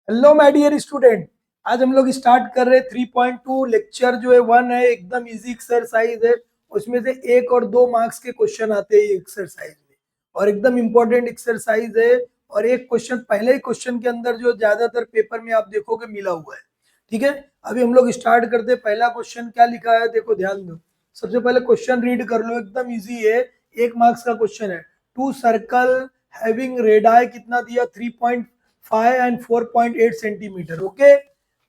Hello my dear student. आज हम लोग स्टार्ट कर रहे हैं 3.2 लेक्चर जो है 1 है, एकदम इजी एक्सरसाइज है। उसमें से 1 और 2 मार्क्स के क्वेश्चन आते हैं ये एक्सरसाइज में, और एकदम इंपॉर्टेंट एक्सरसाइज है। और एक क्वेश्चन पहले ही क्वेश्चन के अंदर जो ज्यादातर पेपर में आप देखोगे मिला हुआ है। ठीक है, अभी हम लोग स्टार्ट करते हैं। पहला क्वेश्चन क्या लिखा है देखो, ध्यान दो। सबसे पहले क्वेश्चन रीड कर लो, एकदम इजी है। 1 मार्क्स का क्वेश्चन है। टू सर्कल हैविंग रेडाई कितना दिया, 3.5 एंड 4.8 सेंटीमीटर। ओके,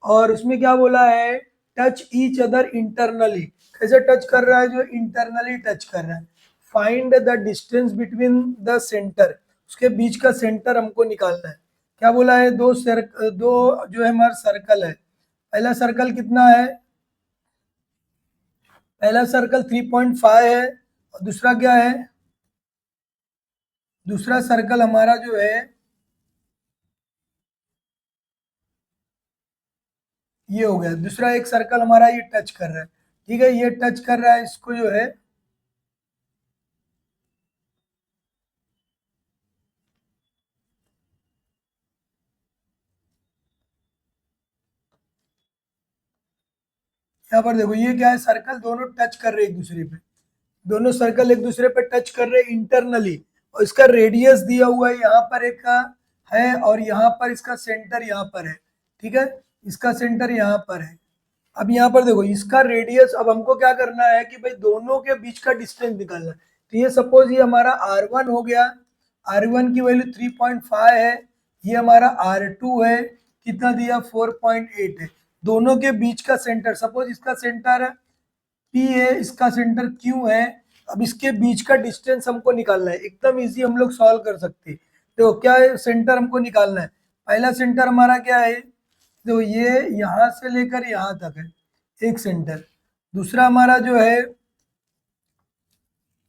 और उसमें क्या बोला है, टच ईच अदर इंटरनली। कैसे टच कर रहा है, जो इंटरनली टच कर रहा है। Find the distance between the centre, उसके बीच का सेंटर हमको निकालना है। क्या बोला है, दो जो है हमारा सर्कल है। पहला सर्कल कितना है, पहला सर्कल 3.5 है, और दूसरा क्या है, दूसरा सर्कल हमारा जो है ये हो गया। दूसरा एक सर्कल हमारा ये टच कर रहा है। ठीक है, ये टच कर रहा है, इसको जो है यहाँ पर देखो, ये क्या है, सर्कल दोनों टच कर रहे हैं एक दूसरे पे। दोनों सर्कल एक दूसरे पे टच कर रहे हैं इंटरनली, और इसका रेडियस दिया हुआ है यहाँ पर एक का है, और यहाँ पर इसका सेंटर यहाँ पर है। ठीक है, इसका सेंटर यहाँ पर है। अब यहाँ पर देखो, इसका रेडियस, अब हमको क्या करना है कि भाई दोनों के बीच का डिस्टेंस निकालना है। तो ये सपोज ये हमारा R1 हो गया, R1 की वैल्यू 3.5 है। ये हमारा R2 है, कितना दिया, 4.8 है। दोनों के बीच का सेंटर, सपोज इसका सेंटर P है, इसका सेंटर Q है। अब इसके बीच का डिस्टेंस हमको निकालना है, एकदम इजी हम लोग सॉल्व कर सकते हैं। तो क्या है, सेंटर हमको निकालना है। पहला सेंटर हमारा क्या है, तो ये यहाँ से लेकर यहाँ तक है, एक सेंटर। दूसरा हमारा जो है,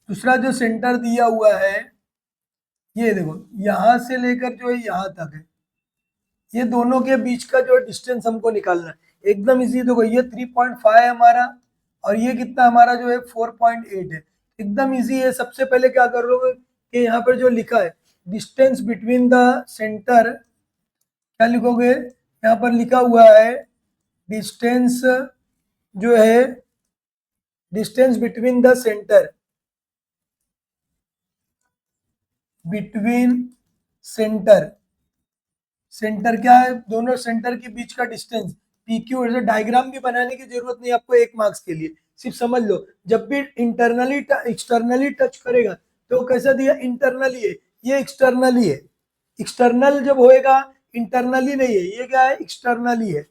दूसरा जो सेंटर दिया हुआ है, ये देखो यहाँ से लेकर जो है यहाँ तक है। ये दोनों के बीच का जो डिस्टेंस हमको निकालना है, एकदम इजी। देखो ये 3.5 है हमारा, और ये कितना हमारा जो है 4.8 है। एकदम इजी है। सबसे पहले क्या करोगे कि यहाँ पर जो लिखा है डिस्टेंस बिटवीन द सेंटर, क्या लिखोगे, यहाँ पर लिखा हुआ है डिस्टेंस जो है, distance between the centre, between centre, centre क्या है, दोनों सेंटर के बीच का डिस्टेंस पी क्यू। ऐसे डायग्राम भी बनाने की जरूरत नहीं आपको 1 मार्क्स के लिए, सिर्फ समझ लो। जब भी इंटरनली एक्सटर्नली टच करेगा तो कैसा दिया, इंटरनली है। ये एक्सटर्नली है, एक्सटर्नल जब होएगा, इंटरनली नहीं है, ये क्या है, एक्सटर्नली है।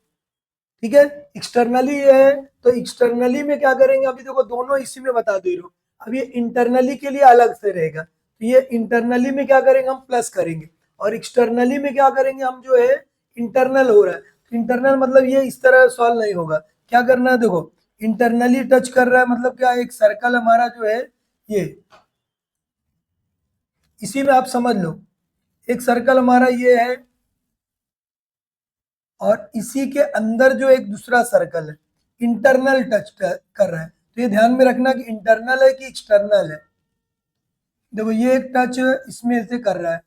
ठीक है, एक्सटर्नली है। तो एक्सटर्नली में क्या करेंगे, अभी देखो दोनों इसी में बता दे रहा हूँ। अब ये इंटरनली के लिए अलग से रहेगा, तो ये इंटरनली में क्या करेंगे, हम प्लस करेंगे। और एक्सटर्नली में क्या करेंगे, हम जो है इंटरनल हो रहा है, तो इंटरनल मतलब ये इस तरह सॉल्व नहीं होगा। क्या करना है, देखो इंटरनली टच कर रहा है मतलब क्या, एक सर्कल हमारा जो है ये, इसी में आप समझ लो, एक सर्कल हमारा ये है, और इसी के अंदर जो एक दूसरा सर्कल है, इंटरनल टच कर रहा है। तो ये ध्यान में रखना कि इंटरनल है कि एक्सटर्नल है। देखो ये एक टच इसमें से कर रहा है,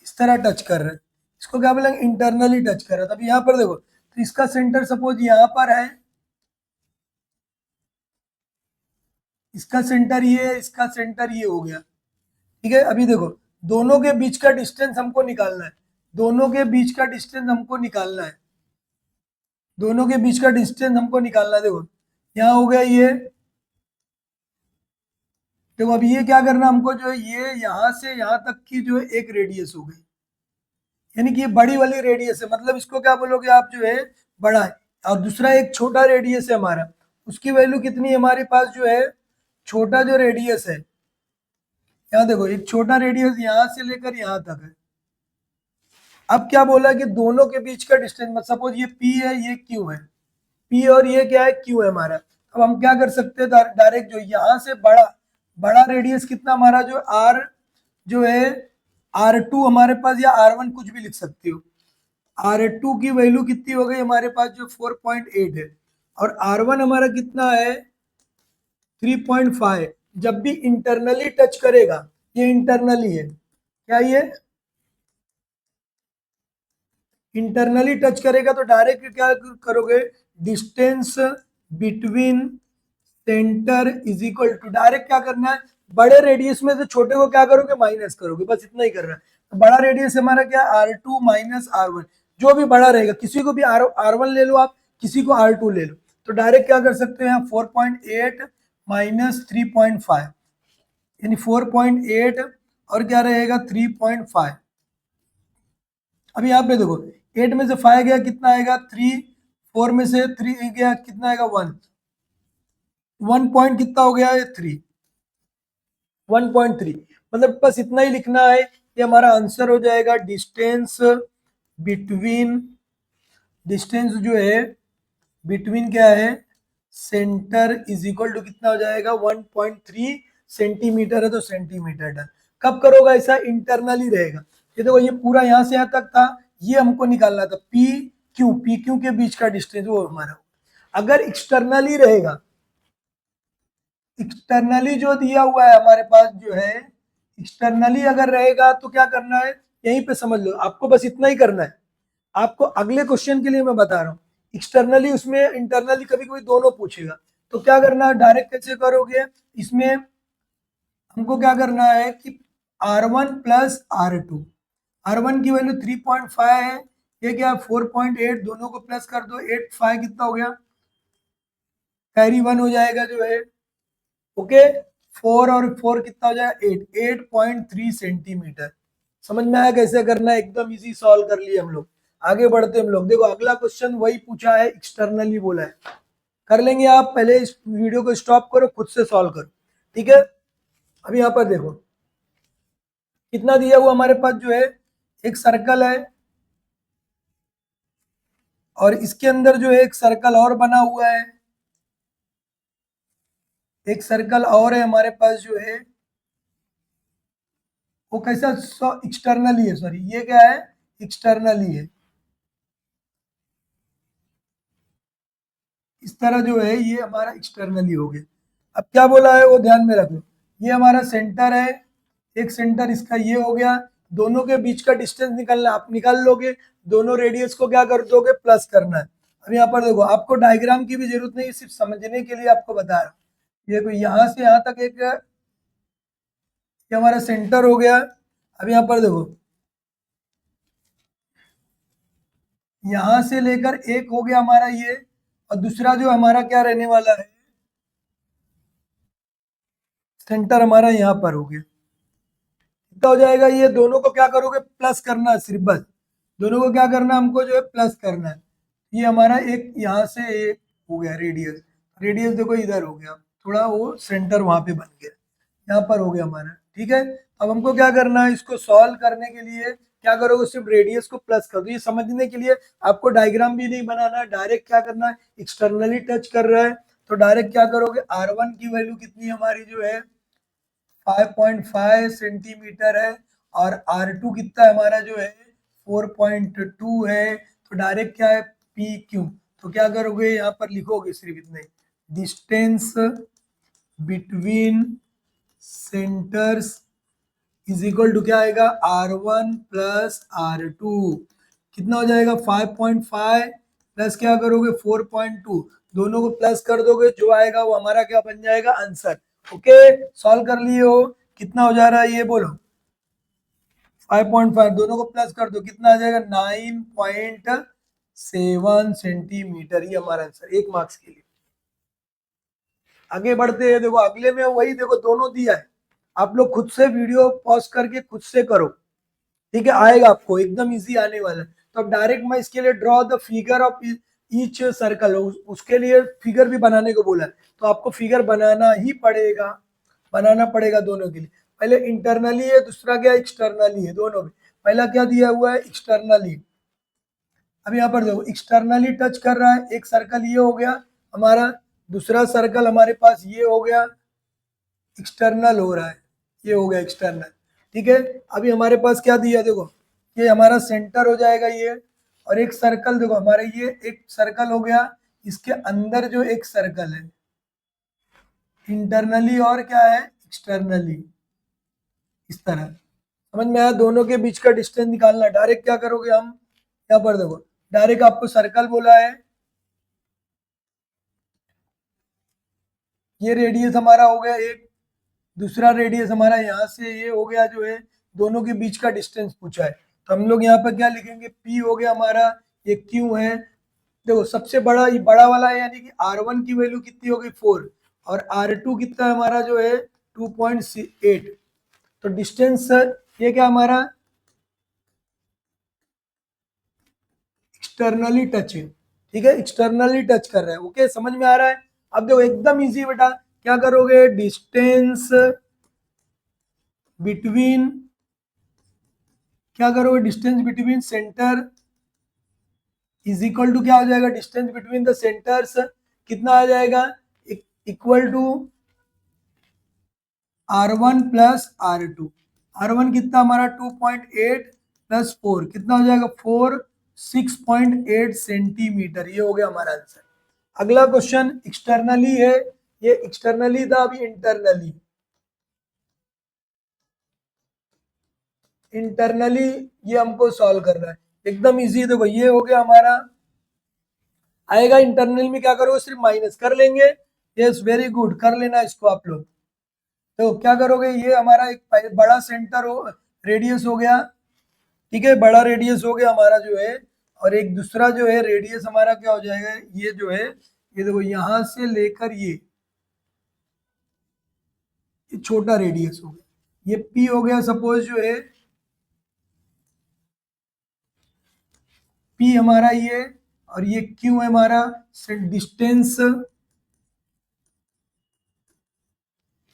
इस तरह टच कर रहा है, इसको क्या बोलेंगे, इंटरनली टच कर रहा है। तब यहाँ पर देखो, तो इसका सेंटर सपोज यहाँ पर है, इसका सेंटर ये है, इसका सेंटर ये हो गया। ठीक है, अभी देखो दोनों के बीच का डिस्टेंस हमको निकालना है, दोनों के बीच का डिस्टेंस हमको निकालना है, दोनों के बीच का डिस्टेंस हमको निकालना है। देखो यहाँ हो गया ये। देखो अब ये क्या करना हमको, जो है ये यहाँ से यहाँ तक की जो है एक रेडियस हो गई, यानी कि ये बड़ी वाली रेडियस है, मतलब इसको क्या बोलोगे आप, जो है बड़ा है। और दूसरा एक छोटा रेडियस है हमारा, उसकी वैल्यू कितनी है हमारे पास, जो है छोटा जो रेडियस है, यहाँ देखो एक छोटा रेडियस यहाँ से लेकर यहाँ तक है। अब क्या बोला कि दोनों के बीच का डिस्टेंस, मतलब सपोज ये P है, ये Q है, P और ये क्या है, Q है हमारा। अब हम क्या कर सकते हैं, डायरेक्ट जो यहाँ से बड़ा, बड़ा रेडियस कितना हमारा, जो R जो है R2 हमारे पास, या R1 कुछ भी लिख सकते हो। R2 की वैल्यू कितनी हो गई हमारे पास, जो 4.8 है, और R1 हमारा कितना है, 3.5। जब भी इंटरनली टच करेगा, ये इंटरनली है, क्या ये इंटरनली टच करेगा तो डायरेक्ट क्या करोगे, distance between centre is equal to, direct क्या करना है, बड़े रेडियस में से छोटे को क्या करोगे, माइनस करोगे, बस इतना ही करना है। तो बड़ा रेडियस हमारा क्या, R2 माइनस R1, जो भी बड़ा रहेगा, किसी को भी R1 ले लो आप, किसी को R2 ले लो, तो डायरेक्ट क्या कर सकते हैं, 4.8 माइनस 3.5, यानी 4.8 और क्या रहेगा 3.5। अभी यहाँ पे देखो 8 में से 5 गया कितना आएगा 3, 4 में से 3 गया कितना आएगा 1, 1 पॉइंट कितना हो गया है 3, 1.3। मतलब बस इतना ही लिखना है, ये हमारा आंसर हो जाएगा। डिस्टेंस बिटवीन, डिस्टेंस जो है बिटवीन क्या है, सेंटर इज इक्वल टू कितना हो जाएगा 1.3 सेंटीमीटर है तो सेंटीमीटर टन। कब करोगा ऐसा, इंटरनली रहेगा। ये देखो ये पूरा यहाँ से यहाँ तक था, ये हमको निकालना था पी क्यू के बीच का डिस्टेंस वो हमारा। अगर एक्सटर्नली रहेगा, एक्सटर्नली जो दिया हुआ है हमारे पास जो है, एक्सटर्नली अगर रहेगा तो क्या करना है, यहीं पे समझ लो, आपको बस इतना ही करना है। आपको अगले क्वेश्चन के लिए मैं बता रहा हूँ, एक्सटर्नली उसमें इंटरनली कभी कभी दोनों पूछेगा, तो क्या करना है, डायरेक्ट कैसे करोगे, इसमें हमको क्या करना है कि R1 प्लस R2, R1 की वैल्यू 3.5 है, ये क्या 4.8, दोनों को प्लस कर दो, 8 5 कितना हो गया, कैरी 1 हो जाएगा जो है, ओके। 4 और 4 कितना हो जाएगा 8, 8.3 सेंटीमीटर। समझ में आया कैसे करना है, एकदम इजी सॉल्व कर लिए हम लोग। आगे बढ़ते हम लोग, देखो अगला क्वेश्चन वही पूछा है, एक्सटर्नली बोला है, कर लेंगे। आप पहले इस वीडियो को स्टॉप करो, खुद से सॉल्व करो, ठीक है। अभी यहाँ पर देखो कितना दिया हुआ हमारे पास जो है, एक सर्कल है और इसके अंदर जो है एक सर्कल और बना हुआ है, एक सर्कल और है हमारे पास जो है, वो कैसा, एक्सटर्नली है, सॉरी ये क्या है, एक्सटर्नली है। इस तरह जो है ये हमारा एक्सटर्नली हो गया। अब क्या बोला है वो ध्यान में रख लो, ये हमारा सेंटर है, एक सेंटर इसका ये हो गया, दोनों के बीच का डिस्टेंस निकालना, आप निकाल लोगे, दोनों रेडियस को क्या कर दोगे, प्लस करना है। अब यहाँ पर देखो, आपको डायग्राम की भी जरूरत नहीं, सिर्फ समझने के लिए आपको बता रहा हूँ। ये कोई यहाँ से यहाँ तक एक, ये हमारा सेंटर हो गया। अब यहाँ पर देखो, यहाँ से लेकर एक हो गया हमारा ये, और दूसरा जो हमारा क्या रहने वाला है, सेंटर हमारा यहाँ पर हो गया, कितना हो जाएगा, ये दोनों को क्या करोगे, प्लस करना है सिर्फ, बस दोनों को क्या करना है हमको, जो है प्लस करना है। ये हमारा एक यहाँ से एक हो गया रेडियस, रेडियस देखो इधर हो गया, थोड़ा वो सेंटर वहां पे बन गया, यहाँ पर हो गया हमारा, ठीक है। अब हमको क्या करना है, इसको सॉल्व करने के लिए क्या करोगे, सिर्फ रेडियस को प्लस कर दो। ये समझने के लिए आपको डायग्राम भी नहीं बनाना है, डायरेक्ट क्या करना है, एक्सटर्नली टच कर रहा है तो डायरेक्ट क्या करोगे, R1 की वैल्यू कितनी हमारी जो है 5.5 सेंटीमीटर है, और R2 कितना है हमारा जो है 4.2 है, तो डायरेक्ट क्या है पी क्यू। तो क्या करोगे, यहाँ पर लिखोगे सिर्फ इतने, distance between centres is equal to क्या आएगा, R1 प्लस R2, कितना हो जाएगा 5.5 प्लस क्या करोगे 4.2, दोनों को प्लस कर दोगे, जो आएगा वो हमारा क्या बन जाएगा, आंसर। ओके, सॉल्व कर लिए हो, कितना हो जा रहा है ये बोलो, 5.5, दोनों को प्लस कर दो, कितना आ जाएगा 9.7 सेंटीमीटर, ये हमारा आंसर, 1 मार्क्स के लिए। आगे बढ़ते हैं, देखो अगले में वही देखो दोनों दिया है, आप लोग खुद से वीडियो पॉज करके खुद से करो, ठीक है, आएगा आपको, एकदम इजी आने वाला है। तो अब डायरेक्ट मैं इसके लिए draw the figure of each circle, उसके लिए फिगर भी बनाने को बोला है, तो आपको फिगर बनाना ही पड़ेगा, बनाना पड़ेगा दोनों के लिए। पहले इंटरनली है, दूसरा क्या एक्सटर्नली है, दोनों में। पहला क्या दिया हुआ है, एक्सटर्नली। अब यहाँ पर देखो एक्सटर्नली टच कर रहा है, एक सर्कल ये हो गया हमारा, दूसरा सर्कल हमारे पास ये हो गया, एक्सटर्नल हो रहा है, ये हो गया एक्सटर्नल, ठीक है। अभी हमारे पास क्या दिया देखो, ये हमारा सेंटर हो जाएगा ये, और एक सर्कल देखो हमारे, ये एक सर्कल हो गया, इसके अंदर जो एक सर्कल है, इंटरनली और क्या है एक्सटर्नली, इस तरह समझ में आया? दोनों के बीच का डिस्टेंस निकालना। डायरेक्ट क्या करोगे हम, यहाँ पर देखो, डायरेक्ट आपको सर्कल बोला है, ये रेडियस हमारा हो गया एक, दूसरा रेडियस हमारा यहाँ से ये हो गया जो है, दोनों के बीच का डिस्टेंस पूछा है। तो हम लोग यहाँ पर क्या लिखेंगे, P हो गया हमारा, ये Q है। देखो सबसे बड़ा ये बड़ा वाला है, यानी कि R1 की वैल्यू कितनी होगी 4, और R2 कितना हमारा जो है 2.8। तो डिस्टेंस ये क्या हमारा एक्सटर्नली टच है, ठीक है, एक्सटर्नली टच कर रहा है। ओके, समझ में आ रहा है? अब देखो एकदम इजी बेटा, क्या करोगे, डिस्टेंस बिटवीन, क्या करोगे, distance between centre is equal to क्या हो जाएगा, डिस्टेंस बिटवीन द सेंटर्स कितना आ जाएगा, equal to R1 plus R2। R1 कितना हमारा 2.8 प्लस 4 कितना हो जाएगा 4, 6.8 सेंटीमीटर। ये हो गया हमारा आंसर। अगला क्वेश्चन एक्सटर्नली है, ये एक्सटर्नली था, अभी इंटरनली। इंटरनली ये हमको सॉल्व करना है, एकदम इजी। देखो ये हो गया हमारा, आएगा इंटरनल में क्या करोगे, सिर्फ माइनस कर लेंगे। यस वेरी गुड, कर लेना इसको आप लोग। तो क्या करोगे, ये हमारा एक बड़ा सेंटर हो, रेडियस हो गया, ठीक है, बड़ा रेडियस हो गया हमारा जो है, और एक दूसरा जो है रेडियस हमारा क्या हो जाएगा, ये जो है, ये देखो यहां से लेकर ये छोटा रेडियस हो गया, ये P हो गया सपोज जो है, P हमारा ये, और ये Q है हमारा distance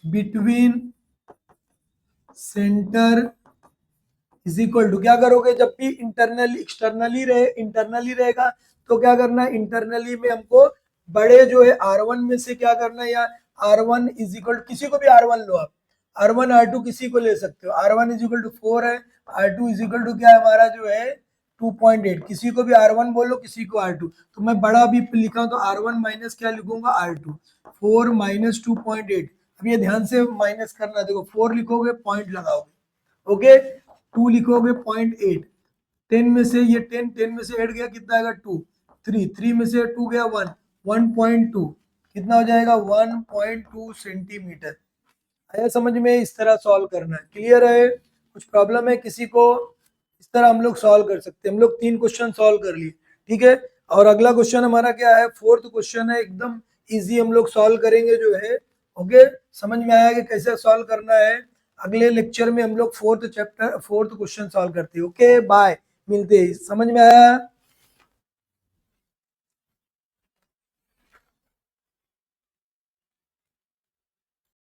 between centre is equal to, क्या करोगे, जब भी इंटरनली एक्सटर्नली रहे, इंटरनली रहेगा तो क्या करना है, इंटरनली में हमको बड़े जो है R1 में से क्या करना है, या R1 इज इक्वल टू, किसी को भी R1 लो आप, R1 R2 किसी को ले सकते हो। R1 इज इक्वल टू 4 है, R2 इज इक्वल टू क्या है हमारा जो है 2.8, किसी को भी R1 बोलो, किसी को R2। तो मैं बड़ा भी लिखा हूं तो R1 माइनस क्या लिखूंगा, R2, 4 माइनस 2.8। अब ये ध्यान से माइनस करना, देखो 4 लिखोगे पॉइंट लगाओगे, ओके, 2 लिखोगे 0.8, 10 में से ये 10 में से 8 गया कितना आएगा 2, 3 में से 2 गया 1, 1.2 कितना हो जाएगा 1.2 सेंटीमीटर। आया समझ में? इस तरह सॉल्व करना है, क्लियर है? कुछ प्रॉब्लम है किसी को? इस तरह हम लोग सॉल्व कर सकते हैं। हम लोग 3 क्वेश्चन सॉल्व कर लिए, ठीक है। और अगला क्वेश्चन हमारा क्या है, 4th क्वेश्चन है, एकदम इजी हम लोग सॉल्व करेंगे जो है। ओके, समझ में आया कि कैसे सॉल्व करना है? अगले लेक्चर में हम लोग 4th क्वेश्चन सॉल्व करते हैं। ओके बाय, मिलते हैं। समझ में आया?